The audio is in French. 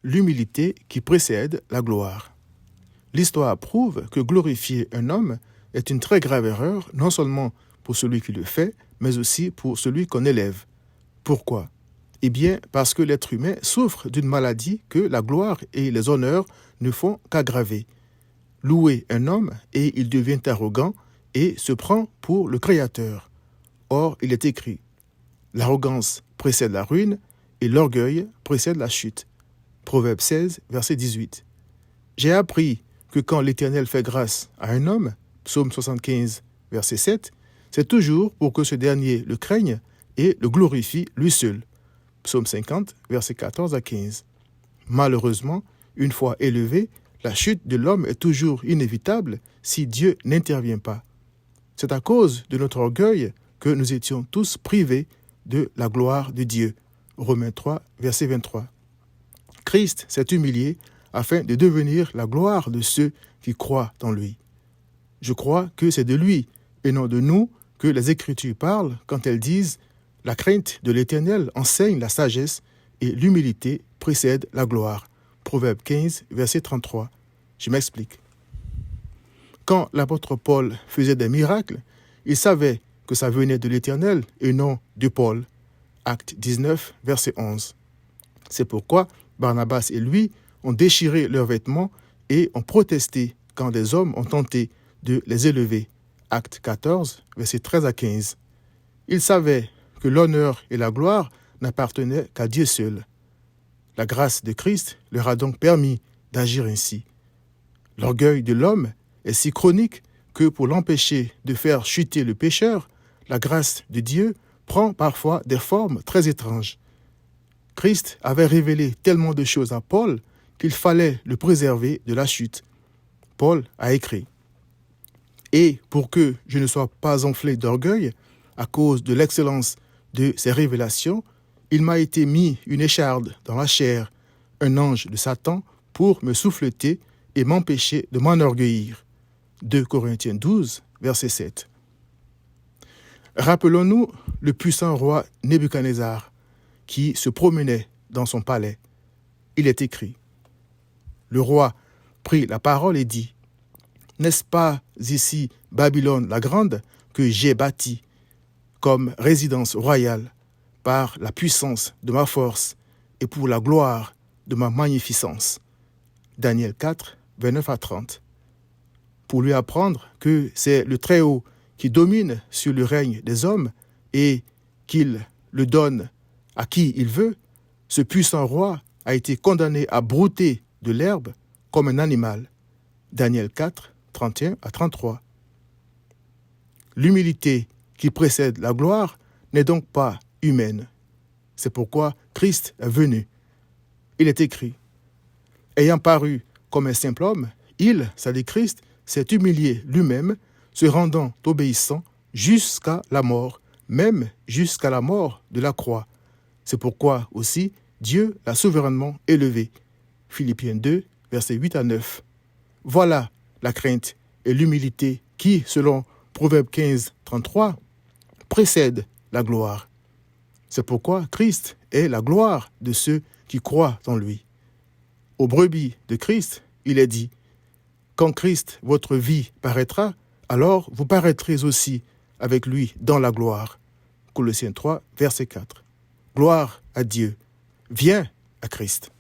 l'humilité qui précède la gloire. L'histoire prouve que glorifier un homme est une très grave erreur, non seulement pour celui qui le fait, mais aussi pour celui qu'on élève. Pourquoi ? Eh bien, parce que l'être humain souffre d'une maladie que la gloire et les honneurs ne font qu'aggraver. Louer un homme et il devient arrogant et se prend pour le Créateur. Or, il est écrit, l'arrogance précède la ruine et l'orgueil précède la chute. Proverbe 16, verset 18. J'ai appris que quand l'Éternel fait grâce à un homme, Psaume 75, verset 7, c'est toujours pour que ce dernier le craigne et le glorifie lui seul. Psaume 50, verset 14 à 15. Malheureusement, une fois élevé, la chute de l'homme est toujours inévitable si Dieu n'intervient pas. C'est à cause de notre orgueil que nous étions tous privés de la gloire de Dieu. Romains 3, verset 23. Christ s'est humilié afin de devenir la gloire de ceux qui croient en lui. Je crois que c'est de lui et non de nous que les Écritures parlent quand elles disent « La crainte de l'Éternel enseigne la sagesse et l'humilité précède la gloire ». Proverbe 15, verset 33. Je m'explique. Quand l'apôtre Paul faisait des miracles, il savait que ça venait de l'Éternel et non de Paul. Acte 19, verset 11. C'est pourquoi Barnabas et lui ont déchiré leurs vêtements et ont protesté quand des hommes ont tenté de les élever. Acte 14, verset 13 à 15. Ils savaient que l'honneur et la gloire n'appartenaient qu'à Dieu seul. La grâce de Christ leur a donc permis d'agir ainsi. L'orgueil de l'homme est si chronique que pour l'empêcher de faire chuter le pécheur, la grâce de Dieu prend parfois des formes très étranges. Christ avait révélé tellement de choses à Paul qu'il fallait le préserver de la chute. Paul a écrit « Et pour que je ne sois pas enflé d'orgueil à cause de l'excellence de ces révélations, il m'a été mis une écharde dans la chair, un ange de Satan, pour me souffleter et m'empêcher de m'enorgueillir. » 2 Corinthiens 12, verset 7. Rappelons-nous le puissant roi Nebuchadnezzar qui se promenait dans son palais. Il est écrit. Le roi prit la parole et dit « N'est-ce pas ici Babylone la grande que j'ai bâtie comme résidence royale par la puissance de ma force et pour la gloire de ma magnificence ?» Daniel 4, 29 à 30. Pour lui apprendre que c'est le Très-Haut qui domine sur le règne des hommes et qu'il le donne à qui il veut, ce puissant roi a été condamné à brouter de l'herbe comme un animal. Daniel 4, 31 à 33. L'humilité qui précède la gloire n'est donc pas humaine. C'est pourquoi Christ est venu. Il est écrit, ayant paru comme un simple homme, il, c'est-à-dire Christ, s'est humilié lui-même, se rendant obéissant jusqu'à la mort, même jusqu'à la mort de la croix. C'est pourquoi aussi Dieu l'a souverainement élevé. Philippiens 2, versets 8 à 9. Voilà la crainte et l'humilité qui, selon Proverbe 15, 33, précèdent la gloire. C'est pourquoi Christ est la gloire de ceux qui croient en lui. Aux brebis de Christ, il est dit, « Quand Christ, votre vie, paraîtra, alors vous paraîtrez aussi avec lui dans la gloire. » Colossiens 3, verset 4. Gloire à Dieu. Viens à Christ.